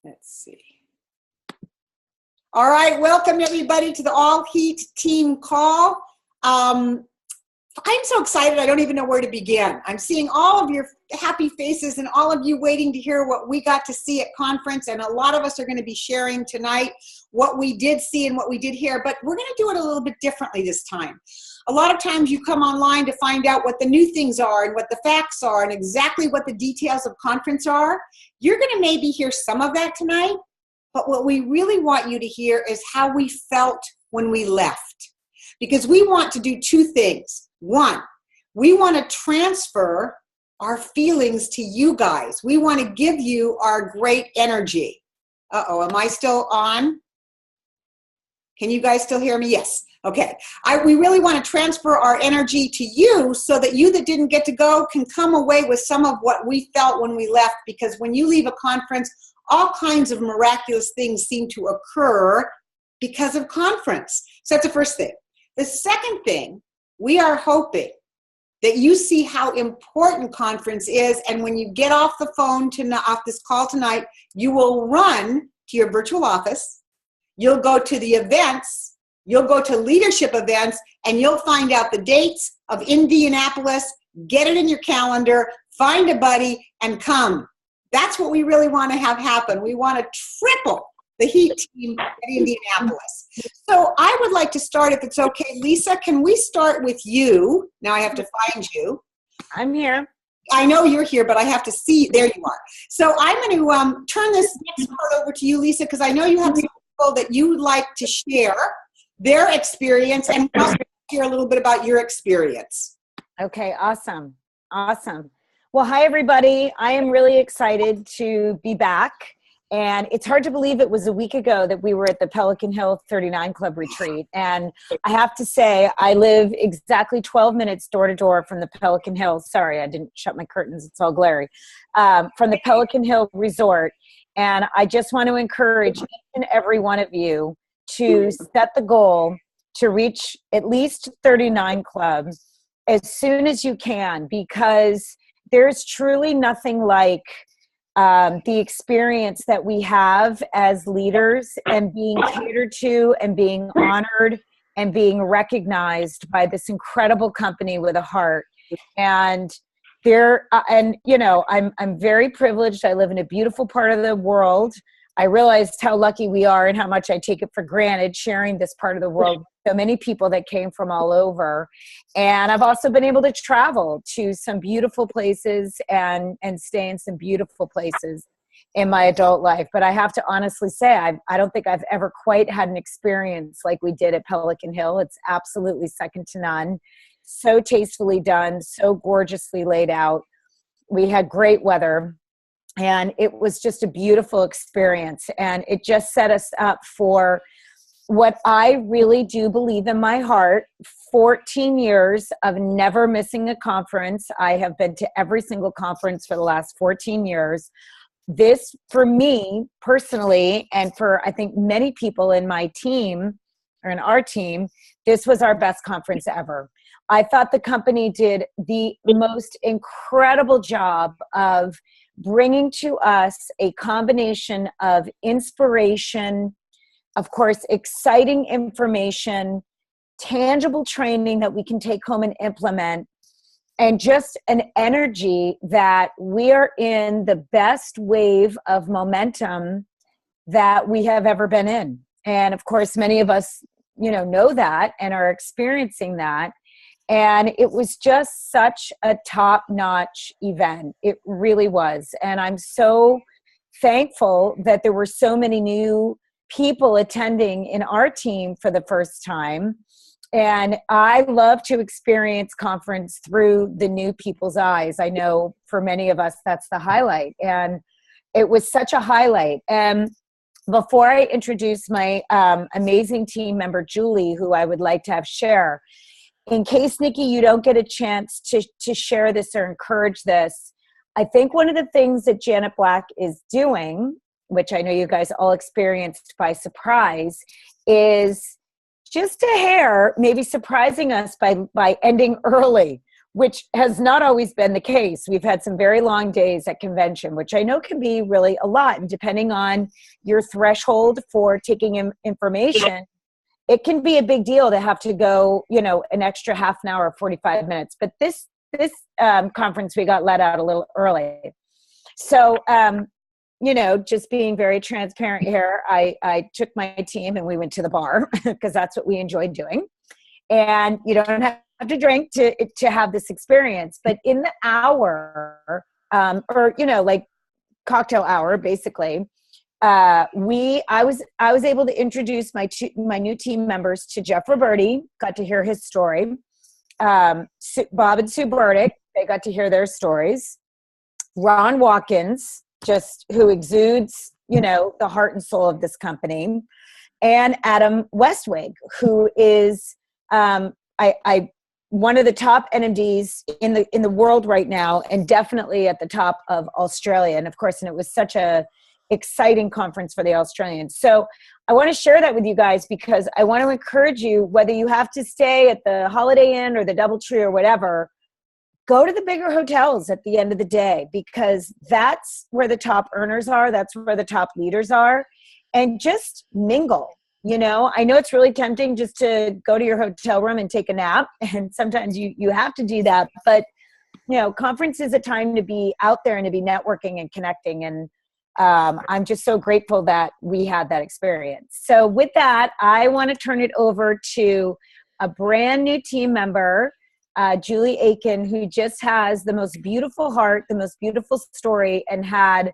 Let's see. All right, welcome everybody to the All Heat team call. I'm so excited, I don't even know where to begin. I'm seeing all of your happy faces and all of you waiting to hear what we got to see at conference, and a lot of us are going to be sharing tonight what we did see and what we did hear, but we're going to do it a little bit differently this time. A lot of times you come online to find out what the new things are and what the facts are and exactly what the details of conference are. You're going to maybe hear some of that tonight, but what we really want you to hear is how we felt when we left. Because we want to do two things. One, we want to transfer our feelings to you guys. We want to give you our great energy. Uh-oh, am I still on? Can you guys still hear me? Yes. Okay. We really want to transfer our energy to you so that you that didn't get to go can come away with some of what we felt when we left, because when you leave a conference, all kinds of miraculous things seem to occur because of conference. So that's the first thing. The second thing, we are hoping that you see how important conference is, and when you get off the phone, off this call tonight, you will run to your virtual office, you'll go to the events, you'll go to leadership events, and you'll find out the dates of Indianapolis, get it in your calendar, find a buddy, and come. That's what we really want to have happen. We want to triple the Heat team at Indianapolis. So I would like to start, if it's okay. Lisa, can we start with you? Now I have to find you. I'm here. I know you're here, but I have to see. There you are. So I'm going to turn this next part over to you, Lisa, because I know you have some people that you would like to share their experience, and also hear a little bit about your experience. Okay, awesome. Awesome. Well, hi, everybody. I am really excited to be back. And it's hard to believe it was a week ago that we were at the Pelican Hill 39 Club retreat. And I have to say, I live exactly 12 minutes door to door from the Pelican Hill. Sorry, I didn't shut my curtains. It's all glary. From the Pelican Hill Resort. And I just want to encourage each and every one of you to set the goal to reach at least 39 clubs as soon as you can, because there's truly nothing like the experience that we have as leaders, and being catered to and being honored and being recognized by this incredible company with a heart. And I'm very privileged. I live in a beautiful part of the world. I realized how lucky we are and how much I take it for granted sharing this part of the world with so many people that came from all over. And I've also been able to travel to some beautiful places and stay in some beautiful places in my adult life. But I have to honestly say, I don't think I've ever quite had an experience like we did at Pelican Hill. It's absolutely second to none. So tastefully done, so gorgeously laid out. We had great weather. And it was just a beautiful experience. And it just set us up for what I really do believe in my heart, 14 years of never missing a conference. I have been to every single conference for the last 14 years. This, for me personally, and for I think many people in my team, or in our team, this was our best conference ever. I thought the company did the most incredible job of bringing to us a combination of inspiration, of course, exciting information, tangible training that we can take home and implement, and just an energy that we are in the best wave of momentum that we have ever been in. And of course, many of us, know that and are experiencing that. And it was just such a top-notch event. It really was. And I'm so thankful that there were so many new people attending in our team for the first time. And I love to experience conference through the new people's eyes. I know for many of us, that's the highlight. And it was such a highlight. And before I introduce my amazing team member, Julie, who I would like to have share, in case, Nikki, you don't get a chance to share this or encourage this, I think one of the things that Janet Black is doing, which I know you guys all experienced by surprise, is just a hair maybe surprising us by ending early which has not always been the case. We've had some very long days at convention, which I know can be really a lot. And depending on your threshold for taking in information, it can be a big deal to have to go, you know, an extra half an hour, 45 minutes. But this conference, we got let out a little early. So, you know, just being very transparent here, I took my team and we went to the bar because that's what we enjoyed doing. And you don't have to drink to have this experience. But in the hour, or, you know, like cocktail hour, basically, I was able to introduce my new team members to Jeff Roberti, got to hear his story. Bob and Sue Burdick, they got to hear their stories. Ron Watkins, just who exudes, you know, the heart and soul of this company, and Adam Westwig, who is one of the top NMDs in the world right now, and definitely at the top of Australia. And of course, and it was such a exciting conference for the Australians. So I want to share that with you guys because I want to encourage you, whether you have to stay at the Holiday Inn or the DoubleTree or whatever, go to the bigger hotels at the end of the day, because that's where the top earners are. That's where the top leaders are, and just mingle. You know, I know it's really tempting just to go to your hotel room and take a nap. And sometimes you have to do that, but you know, conference is a time to be out there and to be networking and connecting. And I'm just so grateful that we had that experience. So with that, I want to turn it over to a brand new team member, Julie Aiken, who just has the most beautiful heart, the most beautiful story, and had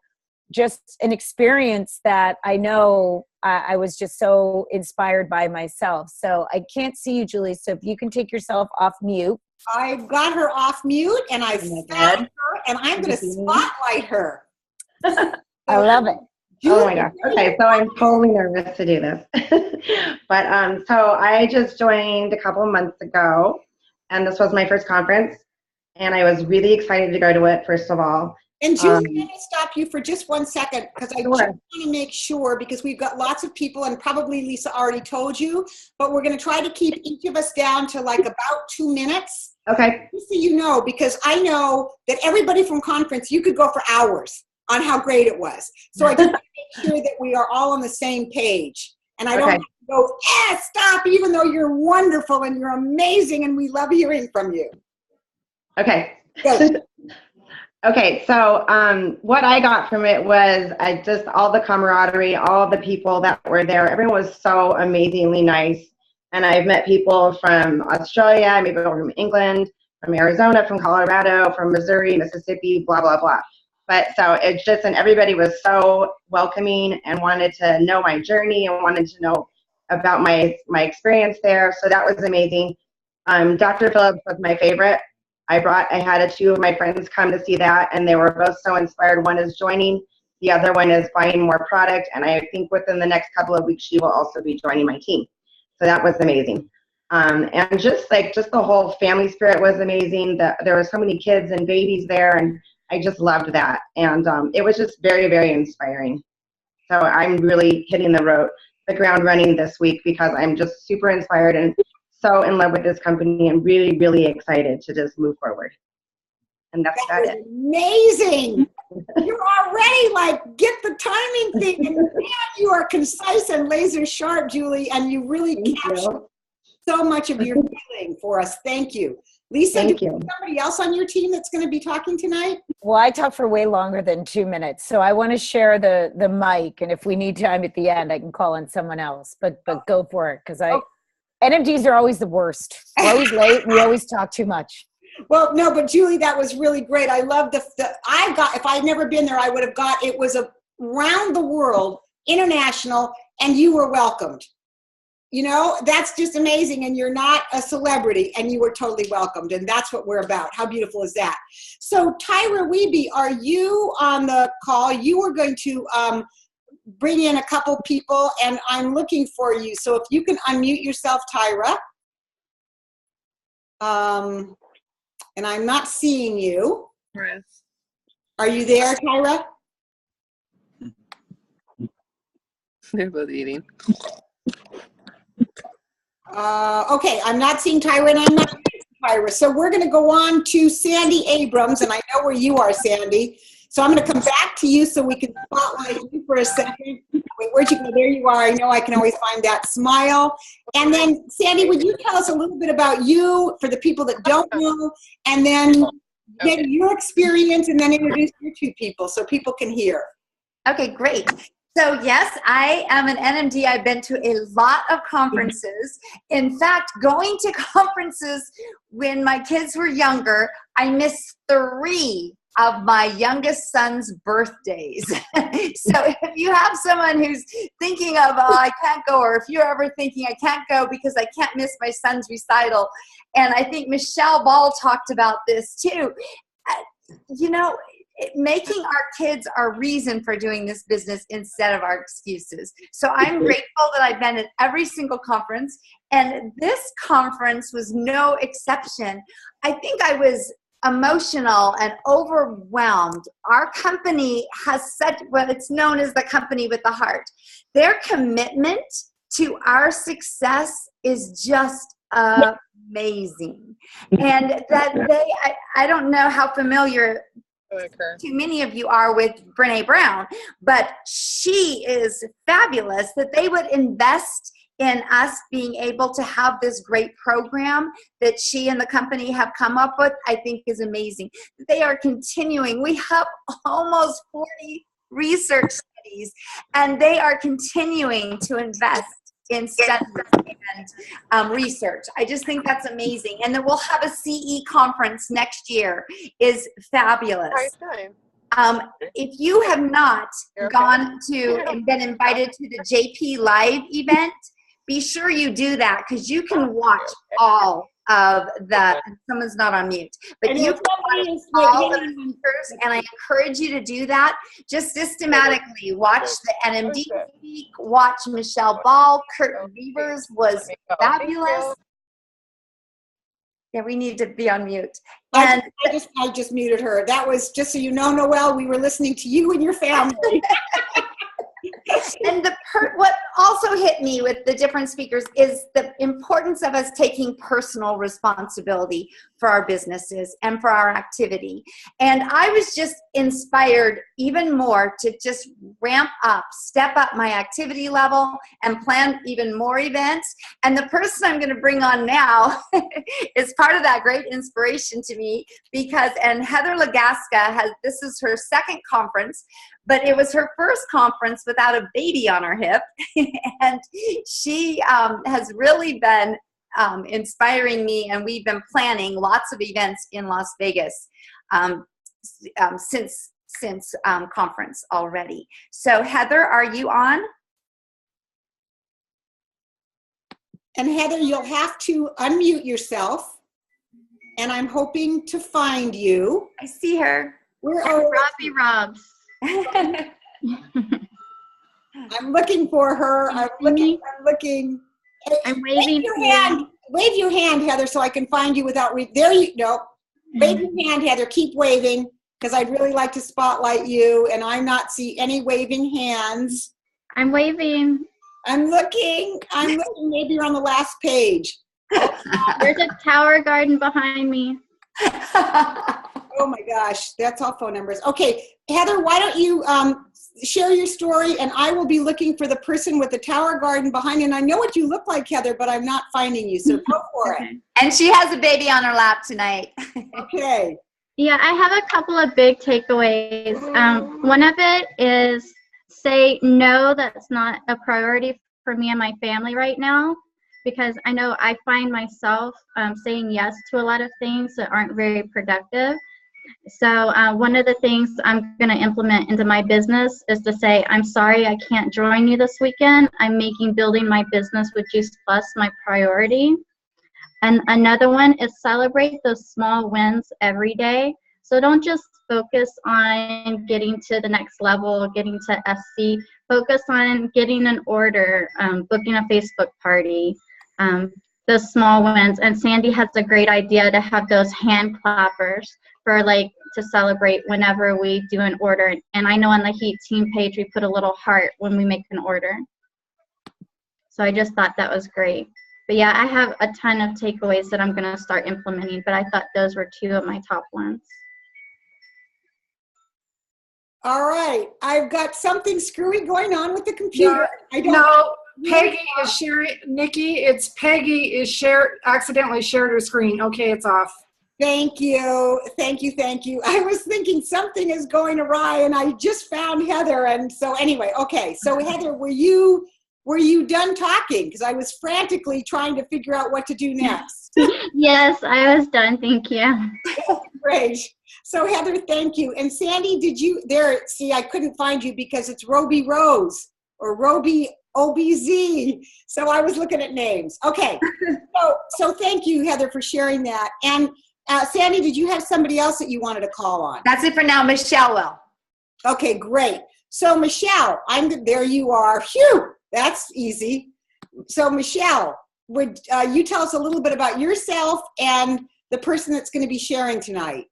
just an experience that I know I was just so inspired by myself. So I can't see you, Julie. So if you can take yourself off mute. I've got her off mute and I found her and I'm going to spotlight her. I love it. Oh my gosh. Okay, so I'm totally nervous to do this. But so I just joined a couple of months ago, and this was my first conference, and I was really excited to go to it, first of all. And Julie, let me stop you for just 1 second, because I just want to make sure, because we've got lots of people, and probably Lisa already told you, but we're going to try to keep each of us down to like about 2 minutes. Okay. Just so you know, because I know that everybody from conference, you could go for hours on how great it was. So I just want to make sure that we are all on the same page. And I don't have to go, stop, even though you're wonderful and you're amazing and we love hearing from you. Okay. Good. Okay, so what I got from it was just all the camaraderie, all the people that were there. Everyone was so amazingly nice. And I've met people from Australia, I met people from England, from Arizona, from Colorado, from Missouri, Mississippi, blah, blah, blah. But so it's just, and everybody was so welcoming and wanted to know my journey and wanted to know about my experience there. So that was amazing. Dr. Phillips was my favorite. I had two of my friends come to see that, and they were both so inspired. One is joining, the other one is buying more product, and I think within the next couple of weeks, she will also be joining my team. So that was amazing. And just the whole family spirit was amazing. There were so many kids and babies there, and I just loved that. And it was just very, very inspiring. So I'm really hitting the ground running this week because I'm just super inspired and so in love with this company and really, really excited to just move forward. And that's about it. Amazing. You're already like, get the timing thing. And man, you are concise and laser sharp, Julie, and you really captured so much of your feeling for us. Thank you. Lisa, do you have somebody else on your team that's going to be talking tonight? Well, I talk for way longer than 2 minutes, so I want to share the mic, and if we need time at the end, I can call on someone else, but go for it, because NMDs are always the worst. We're always late. We always talk too much. Well, no, but Julie, that was really great. I love if I had never been there, I would have it was around the world, international, and you were welcomed. You know, that's just amazing. And you're not a celebrity, and you were totally welcomed. And that's what we're about. How beautiful is that? So Tyra Wiebe, are you on the call? You were going to bring in a couple people, and I'm looking for you. So if you can unmute yourself, Tyra. And I'm not seeing you. Are you there, Tyra? They're both eating. Okay, I'm not seeing Tyra, and I'm not Tyra. So we're going to go on to Sandy Abrams, and I know where you are, Sandy. So I'm going to come back to you so we can spotlight you for a second. Wait, where'd you go? There you are. I know I can always find that smile. And then, Sandy, would you tell us a little bit about you for the people that don't know, and then maybe your experience, and then introduce your two people so people can hear. Okay, great. So yes, I am an NMD. I've been to a lot of conferences. In fact, going to conferences when my kids were younger, I missed 3 of my youngest son's birthdays. So if you have someone who's thinking of, oh, I can't go, or if you're ever thinking I can't go because I can't miss my son's recital, and I think Michelle Ball talked about this too, you know, making our kids our reason for doing this business instead of our excuses. So I'm grateful that I've been at every single conference, and this conference was no exception. I think I was emotional and overwhelmed. Our company has such, well, it's known as the company with the heart. Their commitment to our success is just amazing. And that I don't know how familiar too many of you are with Brene Brown, but she is fabulous that they would invest in us being able to have this great program that she and the company have come up with. I think is amazing. They are continuing. We have almost 40 research studies, and they are continuing to invest in studies and research. I just think that's amazing. And then we'll have a CE conference next year. Is fabulous. If you have not gone to and been invited to the JP Live event, be sure you do that, because you can watch all of the, someone's not on mute, but you can watch all of the speakers, and I encourage you to do that. Just systematically watch the NMD speak, watch Michelle Ball. Kurt Beavers was fabulous. Yeah, we need to be on mute. And I just muted her. That was, just so you know, Noelle, we were listening to you and your family. And what also hit me with the different speakers is the importance of us taking personal responsibility for our businesses and for our activity. And I was just inspired even more to just ramp up, step up my activity level, and plan even more events. And the person I'm going to bring on now is part of that great inspiration to me, because, and Heather Lagaska this is her second conference, but it was her first conference without a baby on her hip. And she has really been inspiring me, and we've been planning lots of events in Las Vegas since conference already. So Heather, are you on? And Heather, you'll have to unmute yourself, and I'm hoping to find you. I see her. Where are Robbie Robs. I'm looking for her. I'm looking. I'm waving. Wave your hand, Heather, so I can find you without there you go. Wave your hand, Heather. Keep waving, because I'd really like to spotlight you, and I'm not see any waving hands. I'm waving. I'm looking. Maybe you're on the last page. There's a tower garden behind me. Oh my gosh, that's all phone numbers. Okay, Heather, why don't you share your story, and I will be looking for the person with the tower garden behind you. And I know what you look like, Heather, but I'm not finding you, so go for it. And she has a baby on her lap tonight. Okay. Yeah, I have a couple of big takeaways. One of it is say no, that's not a priority for me and my family right now, because I know I find myself saying yes to a lot of things that aren't very productive. So one of the things I'm going to implement into my business is to say, I'm sorry I can't join you this weekend. I'm making building my business with Juice Plus my priority. And another one is celebrate those small wins every day. So don't just focus on getting to the next level, getting to SC. Focus on getting an order, booking a Facebook party, those small wins. And Sandy has a great idea to have those hand clappers for to celebrate whenever we do an order. And I know on the Heat team page we put a little heart when we make an order. So I just thought that was great. But yeah, I have a ton of takeaways that I'm going to start implementing, but I thought those were two of my top ones. All right. I've got something screwy going on with the computer. No, Peggy is sharing. Nikki, it's Peggy is accidentally shared her screen. Okay, it's off. Thank you. Thank you. Thank you. I was thinking something is going awry and I just found Heather. And so anyway, okay. So Heather, were you done talking? Because I was frantically trying to figure out what to do next. Yes, I was done. Thank you. Great. So Heather, thank you. And Sandy, see, I couldn't find you because it's Roby Rose or Roby OBZ. So I was looking at names. Okay. So thank you, Heather, for sharing that. And Sandy, did you have somebody else that you wanted to call on? That's it for now. Michelle will. Okay, great. So Michelle, there you are. Phew, that's easy. So Michelle, would you tell us a little bit about yourself and the person that's going to be sharing tonight?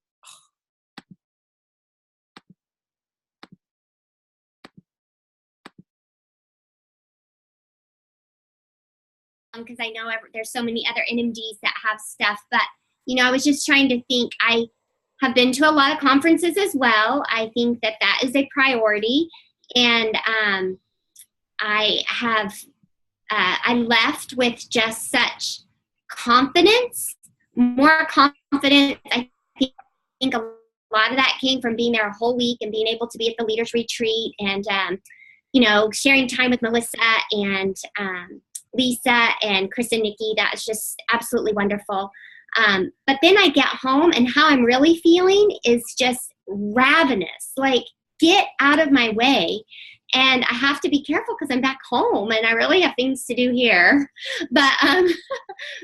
Because I know there's so many other NMDs that have stuff, but I was just trying to think. I have been to a lot of conferences as well. I think that is a priority, and I left with just such confidence, more confidence. I think a lot of that came from being there a whole week and being able to be at the leaders retreat and sharing time with Melissa and Lisa and Chris and Nikki. That was just absolutely wonderful. But then I get home and how I'm really feeling is just ravenous, like get out of my way. And I have to be careful because I'm back home and I really have things to do here. But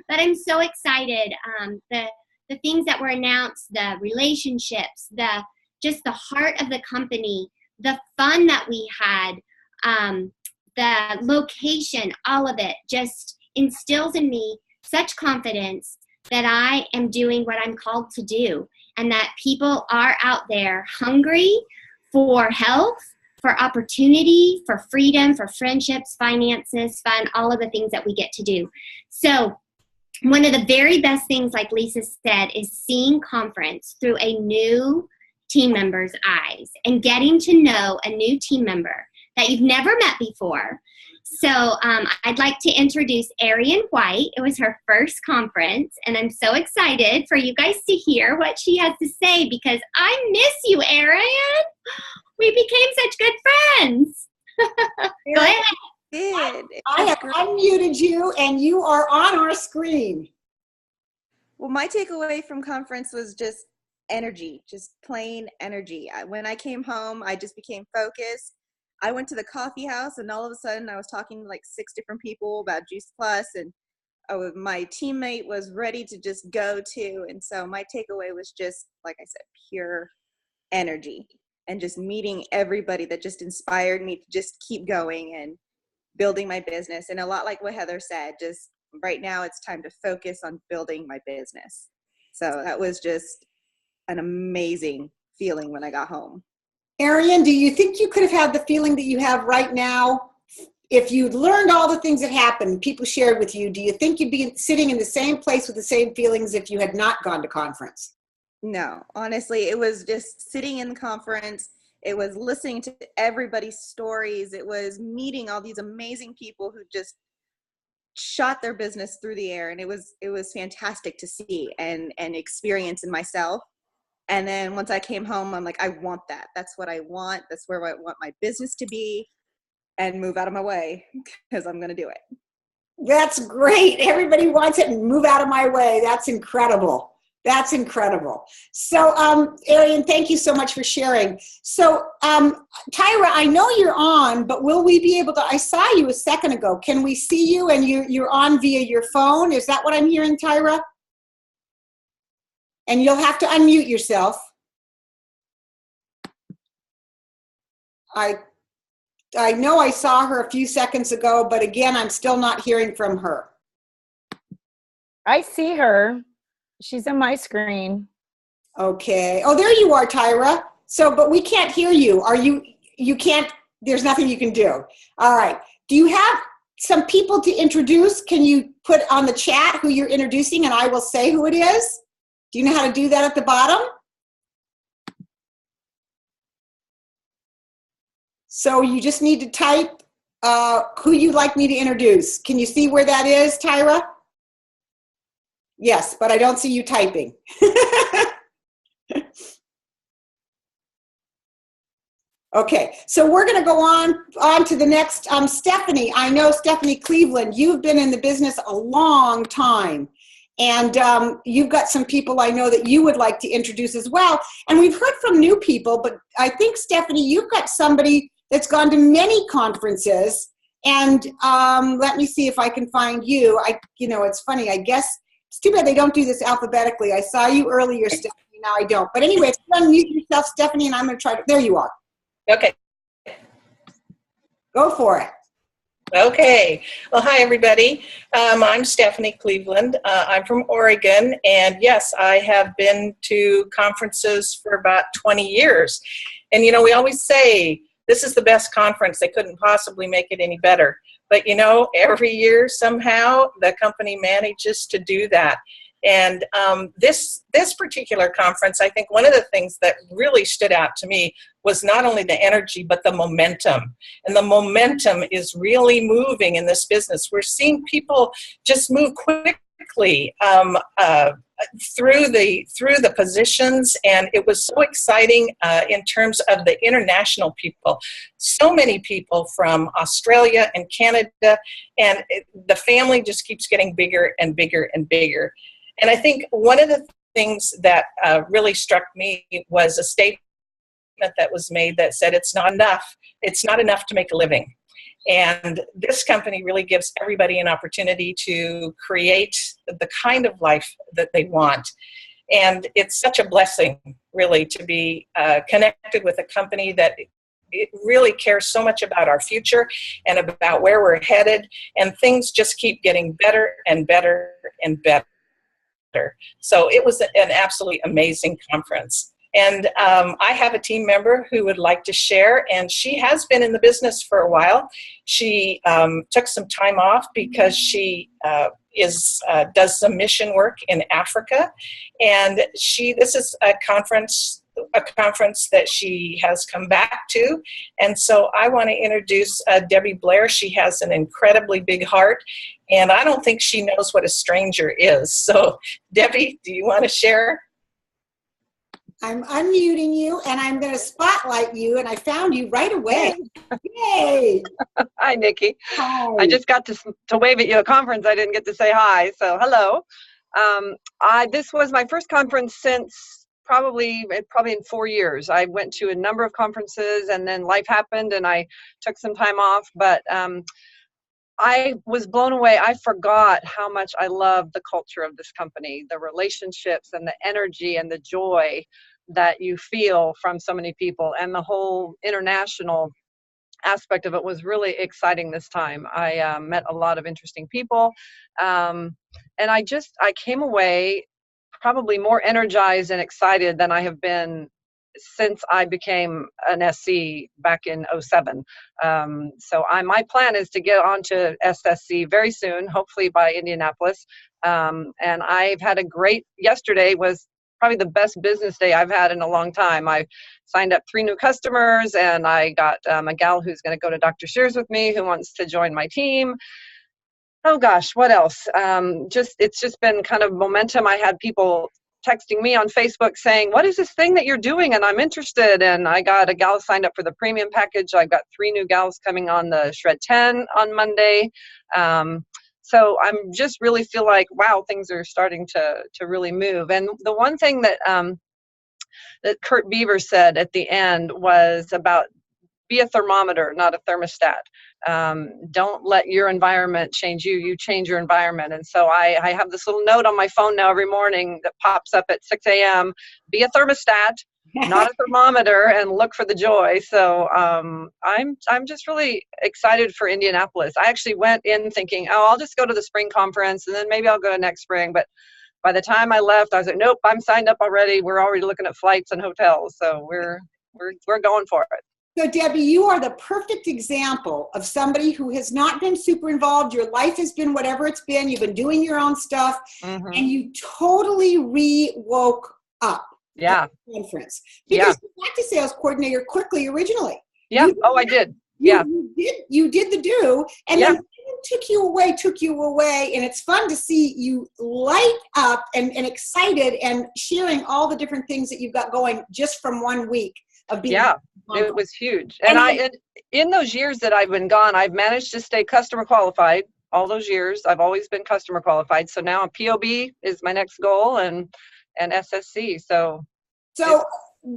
but I'm so excited. The things that were announced, the relationships, just the heart of the company, the fun that we had, the location, all of it just instills in me such confidence that I am doing what I'm called to do, and that people are out there hungry for health, for opportunity, for freedom, for friendships, finances, fun, all of the things that we get to do. So one of the very best things, like Lisa said, is seeing conference through a new team member's eyes and getting to know a new team member that you've never met before. So I'd like to introduce Arian White. It was her first conference, and I'm so excited for you guys to hear what she has to say because I miss you, Arian. We became such good friends. Go ahead. I have unmuted you, and you are on our screen. Well, my takeaway from conference was just energy, just plain energy. When I came home, I just became focused. I went to the coffee house, and all of a sudden I was talking to like 6 different people about Juice Plus, and my teammate was ready to just go too. And so my takeaway was just, like I said, pure energy and just meeting everybody that just inspired me to just keep going and building my business. And a lot like what Heather said, just right now it's time to focus on building my business. So that was just an amazing feeling when I got home. Arian, do you think you could have had the feeling that you have right now if you'd learned all the things that happened, people shared with you? Do you think you'd be sitting in the same place with the same feelings if you had not gone to conference? No, honestly, it was just sitting in the conference. It was listening to everybody's stories. It was meeting all these amazing people who just shot their business through the air. And it was fantastic to see and experience in myself. And then once I came home, I'm like, I want that. That's what I want. That's where I want my business to be, and move out of my way because I'm going to do it. That's great. Everybody wants it and move out of my way. That's incredible. That's incredible. So, Arian, thank you so much for sharing. So, Tyra, I know you're on, but will we be able to, I saw you a second ago. Can we see you and you're on via your phone? Is that what I'm hearing, Tyra? And you'll have to unmute yourself. I know I saw her a few seconds ago, but again, I'm still not hearing from her. I see her. She's on my screen. Okay. Oh, there you are, Tyra. So, but we can't hear you. You can't, there's nothing you can do. All right. Do you have some people to introduce? Can you put on the chat who you're introducing and I will say who it is? Do you know how to do that at the bottom? So you just need to type who you'd like me to introduce. Can you see where that is, Tyra? Yes, but I don't see you typing. Okay, so we're going to go on to the next. Stephanie, I know Stephanie Cleveland, you've been in the business a long time. And you've got some people I know that you would like to introduce as well. And we've heard from new people, but I think, Stephanie, you've got somebody that's gone to many conferences. And let me see if I can find you. It's funny. I guess it's too bad they don't do this alphabetically. I saw you earlier, Stephanie. Now I don't. But anyway, unmute yourself, Stephanie, and I'm going to try to. There you are. Okay. Go for it. Okay. Well, hi, everybody. I'm Stephanie Cleveland. I'm from Oregon. And yes, I have been to conferences for about 20 years. And, we always say, this is the best conference. They couldn't possibly make it any better. But, every year somehow the company manages to do that. And this particular conference, I think one of the things that really stood out to me was not only the energy, but the momentum. And the momentum is really moving in this business. We're seeing people just move quickly through the positions, and it was so exciting in terms of the international people. So many people from Australia and Canada, and the family just keeps getting bigger and bigger and bigger. And I think one of the things that really struck me was a statement that was made that said it's not enough. It's not enough to make a living. And this company really gives everybody an opportunity to create the kind of life that they want. And it's such a blessing, really, to be connected with a company that it really cares so much about our future and about where we're headed. And things just keep getting better and better and better. So it was an absolutely amazing conference. And I have a team member who would like to share, and she has been in the business for a while. She took some time off because she does some mission work in Africa, and this is a conference that she has come back to. And so I want to introduce Debbie Blair. She has an incredibly big heart, and I don't think she knows what a stranger is. So Debbie, do you want to share? I'm unmuting you, and I'm going to spotlight you, and I found you right away. Yay! Hi, Nikki. Hi. I just got to wave at you at a conference. I didn't get to say hi, so hello. This was my first conference since probably in 4 years. I went to a number of conferences, and then life happened, and I took some time off, but I was blown away. I forgot how much I love the culture of this company, the relationships and the energy and the joy that you feel from so many people, and the whole international aspect of it was really exciting this time. I met a lot of interesting people, and I came away probably more energized and excited than I have been since I became an SC back in 2007. So my plan is to get onto SSC very soon, hopefully by Indianapolis. And I've had yesterday was probably the best business day I've had in a long time. I signed up 3 new customers, and I got a gal who's going to go to Dr. Shears with me, who wants to join my team. Oh gosh, what else? It's just been kind of momentum. I had people texting me on Facebook saying, what is this thing that you're doing? And I'm interested. And I got a gal signed up for the premium package. I've got 3 new gals coming on the Shred 10 on Monday. So I'm just really feel like, wow, things are starting to really move. And the one thing that Kurt Beaver said at the end was about be a thermometer, not a thermostat. Don't let your environment change you. You change your environment. And so I have this little note on my phone now every morning that pops up at 6 a.m. Be a thermostat, not a thermometer, and look for the joy. So I'm just really excited for Indianapolis. I actually went in thinking, oh, I'll just go to the spring conference, and then maybe I'll go next spring. But by the time I left, I was like, nope, I'm signed up already. We're already looking at flights and hotels. So we're going for it. So Debbie, you are the perfect example of somebody who has not been super involved. Your life has been whatever it's been. You've been doing your own stuff, and you totally woke up. Yeah. At the conference. Because you got to sales coordinator quickly originally. Yeah. I did. Yeah. You did the do, and then took you away, and it's fun to see you light up and excited and sharing all the different things that you've got going just from 1 week of being. Yeah, it was huge. And in those years that I've been gone, I've managed to stay customer qualified all those years. I've always been customer qualified. So now a POB is my next goal, and SSC. So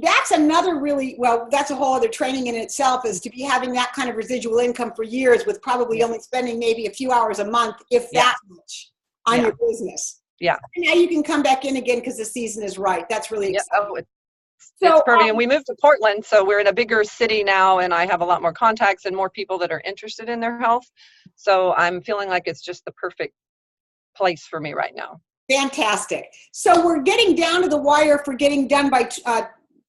that's another really, well, that's a whole other training in itself, is to be having that kind of residual income for years with probably only spending maybe a few hours a month, if that much, on your business. Yeah. And now you can come back in again because the season is right. That's really exciting. It's perfect. And we moved to Portland, so we're in a bigger city now, and I have a lot more contacts and more people that are interested in their health. So I'm feeling like it's just the perfect place for me right now. Fantastic. So we're getting down to the wire for getting done by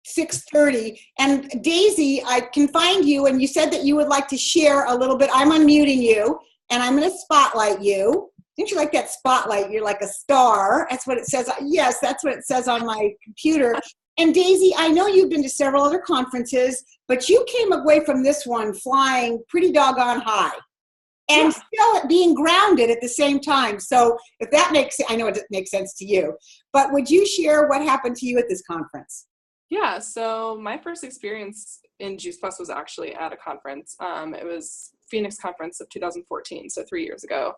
6:30. And Daisy, I can find you, and you said that you would like to share a little bit. I'm unmuting you, and I'm going to spotlight you. Don't you like that spotlight? You're like a star. That's what it says. Yes, that's what it says on my computer. And Daisy, I know you've been to several other conferences, but you came away from this one flying pretty doggone high and still being grounded at the same time. So if that makes, I know it makes sense to you, but would you share what happened to you at this conference? Yeah, so my first experience in Juice Plus was actually at a conference. It was Phoenix Conference of 2014, so 3 years ago.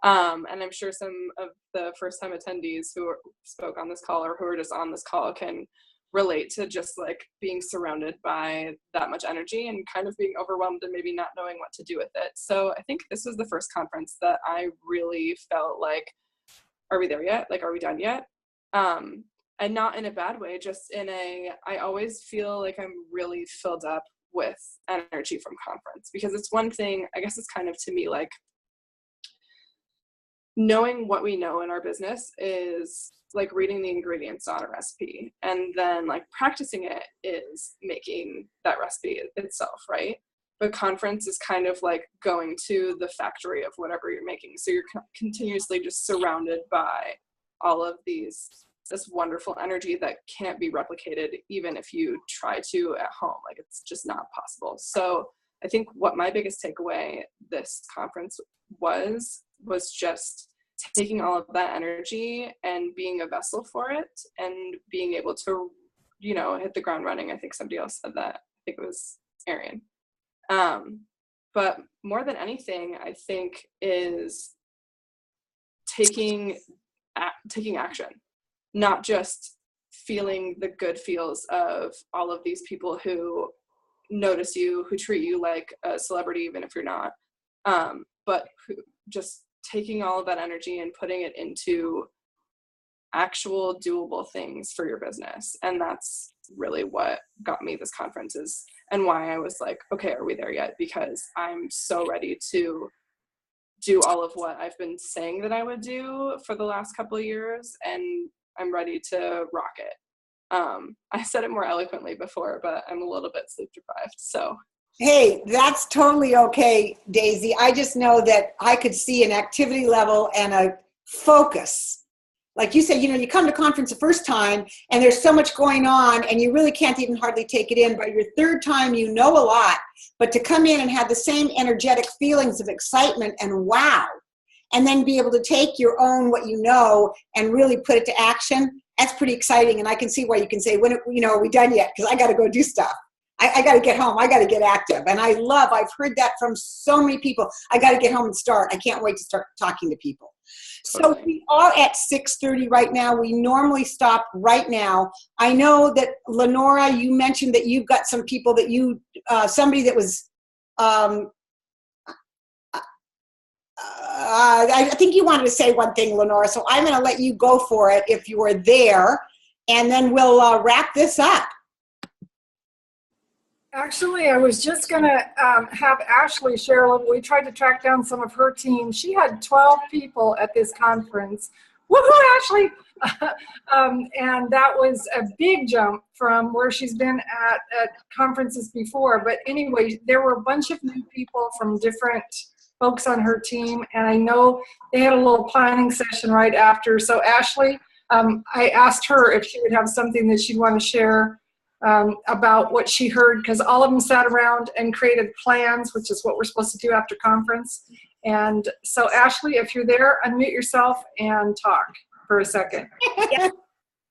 And I'm sure some of the first-time attendees who spoke on this call or who are just on this call can relate to just like being surrounded by that much energy and kind of being overwhelmed and maybe not knowing what to do with it. So I think this was the first conference that I really felt like, are we there yet? Like, are we done yet? And not in a bad way, just in I always feel like I'm really filled up with energy from conference, because it's one thing, I guess it's kind of to me like knowing what we know in our business is like reading the ingredients on a recipe, and then like practicing it is making that recipe itself, right? But conference is kind of like going to the factory of whatever you're making. So you're continuously just surrounded by all of this wonderful energy that can't be replicated even if you try to at home. Like, it's just not possible. So I think what my biggest takeaway this conference was just taking all of that energy and being a vessel for it and being able to, you know, hit the ground running. I think somebody else said that. I think it was Arian. But more than anything, I think is taking action, not just feeling the good feels of all of these people who notice you, who treat you like a celebrity, even if you're not, but who just taking all of that energy and putting it into actual doable things for your business. And that's really what got me this conference and why I was like, okay, are we there yet? Because I'm so ready to do all of what I've been saying that I would do for the last couple of years, and I'm ready to rock it. I said it more eloquently before, but I'm a little bit sleep deprived, so. Hey, that's totally okay, Daisy. I just know that I could see an activity level and a focus. Like you said, you know, you come to conference the first time and there's so much going on and you really can't even hardly take it in. By your third time, you know a lot, but to come in and have the same energetic feelings of excitement and wow, and then be able to take your own, what you know, and really put it to action, that's pretty exciting. And I can see why you can say, when, you know, are we done yet? Because I got to go do stuff. I got to get home. I got to get active. And I've heard that from so many people. I got to get home and start. I can't wait to start talking to people. Totally. So we are at 6:30 right now. We normally stop right now. I know that, Lenora, you mentioned that you've got some people that you, somebody that was, I think you wanted to say one thing, Lenora. So I'm going to let you go for it if you are there. And then we'll wrap this up. Actually, I was just going to have Ashley share a little. We tried to track down some of her team. She had 12 people at this conference woohoo, Ashley. And that was a big jump from where she's been at conferences before. But anyway, there were a bunch of new people from different folks on her team, and I know they had a little planning session right after. So Ashley, I asked her if she would have something that she'd want to share about what she heard, because all of them sat around and created plans, which is what we're supposed to do after conference. And so Ashley, if you're there, unmute yourself and talk for a second. Yeah.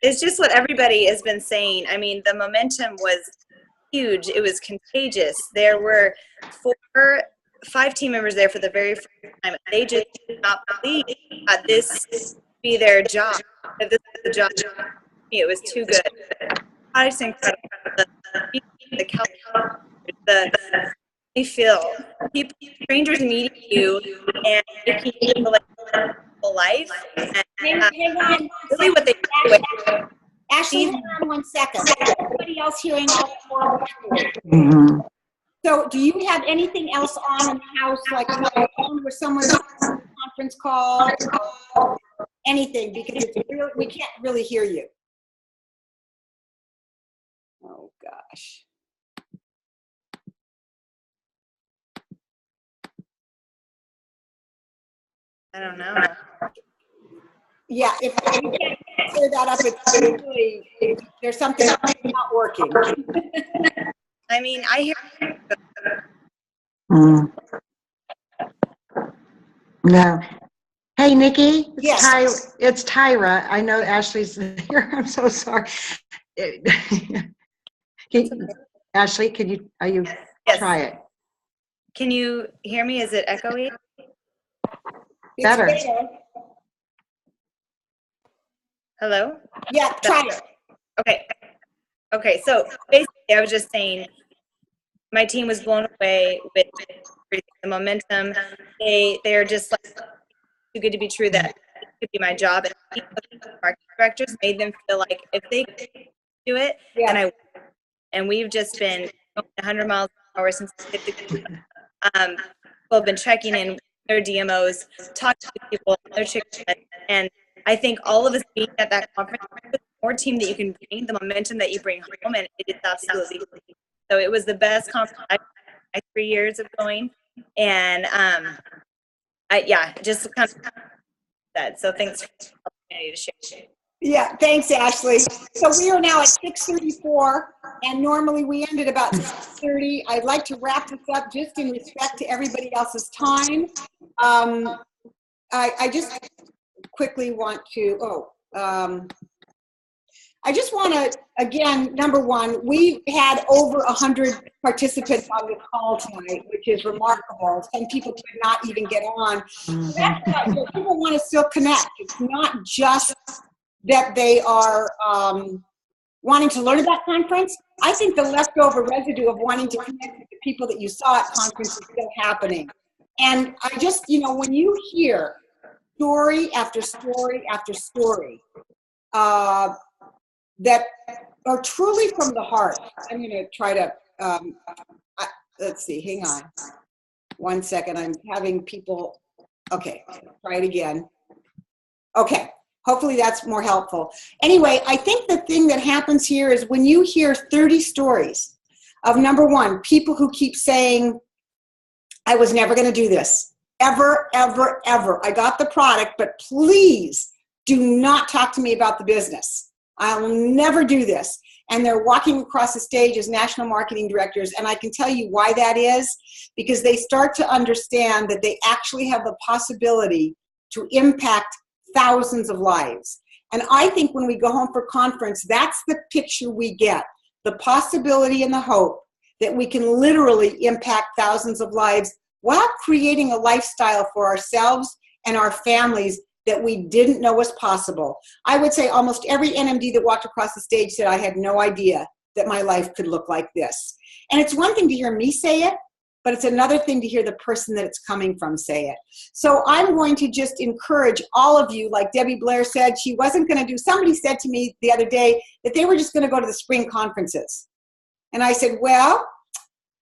It's just what everybody has been saying. I mean, the momentum was huge. It was contagious. There were 5 team members there for the very first time. They just did not believe that this would be their job. That this was the job. It was too good. I just incredible. The culture, you feel people, strangers meeting you and making you feel like a life. And, Hang on. really what they do. Ashley, hang on 1 second. Everybody else hearing all horrible stories? Mhm. So do you have anything else on in the house, like a phone where someone's on a conference call, anything, because it's really, we can't really hear you. Oh, gosh. I don't know. Yeah, if you can't clear that up, it's really, there's something not working. I mean, I hear. Mm. No. Hey, Nikki. Yes. It's Tyra. I know Ashley's here. I'm so sorry. Ashley, are you try it? Can you hear me? Is it echoey? Better. Hello? Yeah, try it. Okay, so basically I was just saying my team was blown away with the momentum. They're just like too good to be true that it could be my job. And marketing directors made them feel like if they could do it, then I would. And we've just been going 100 miles an hour since we hit the people have been checking in with their DMOs, talking to people, their chicken, and I think all of us being at that conference, the more team that you can bring, the momentum that you bring home, and it is absolutely. So it was the best conference I've had 3 years of going, and just kind of that. So thanks for the opportunity to share. Yeah, thanks, Ashley. So we are now at 6:34, and normally we end at about 6:30. I'd like to wrap this up just in respect to everybody else's time. I just quickly want to, I just want to, again, number one, we've had over 100 participants on the call tonight, which is remarkable. Some people could not even get on. So that's not good. People want to still connect. It's not just that they are wanting to learn about conference. I think the leftover residue of wanting to connect with the people that you saw at conference is still happening. And I just, when you hear story after story after story that are truly from the heart, I'm going to try to, let's see, hang on 1 second. I'm having people, okay, try it again. Okay. Hopefully that's more helpful. Anyway, I think the thing that happens here is when you hear 30 stories of, number one, people who keep saying, I was never going to do this. Ever, ever, ever. I got the product, but please do not talk to me about the business. I'll never do this. And they're walking across the stage as national marketing directors. And I can tell you why that is, because they start to understand that they actually have the possibility to impact thousands of lives. And I think when we go home for conference, that's the picture we get, the possibility and the hope that we can literally impact thousands of lives while creating a lifestyle for ourselves and our families that we didn't know was possible. I would say almost every NMD that walked across the stage said, I had no idea that my life could look like this. And it's one thing to hear me say it, but it's another thing to hear the person that it's coming from say it. So I'm going to just encourage all of you, like Debbie Blair said, she wasn't going to do, somebody said to me the other day that they were just going to go to the spring conferences. And I said, well,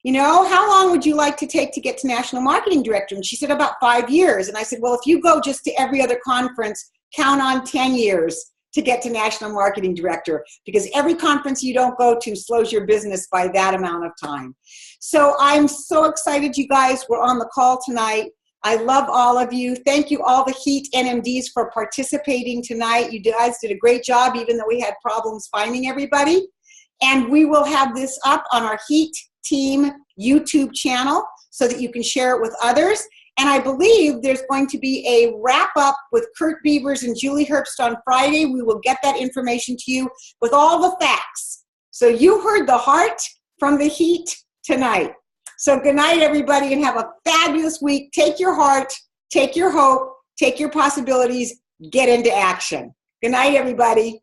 how long would you like to take to get to national marketing director? And she said about 5 years. And I said, well, if you go just to every other conference, count on 10 years to get to National Marketing Director, because every conference you don't go to slows your business by that amount of time. So I'm so excited you guys were on the call tonight. I love all of you. Thank you all the HEAT NMDs for participating tonight. You guys did a great job, even though we had problems finding everybody. And we will have this up on our HEAT Team YouTube channel so that you can share it with others. And I believe there's going to be a wrap up with Kurt Beavers and Julie Herbst on Friday. We will get that information to you with all the facts. So you heard the heart from the HEAT tonight. So good night, everybody, and have a fabulous week. Take your heart, take your hope, take your possibilities, get into action. Good night, everybody.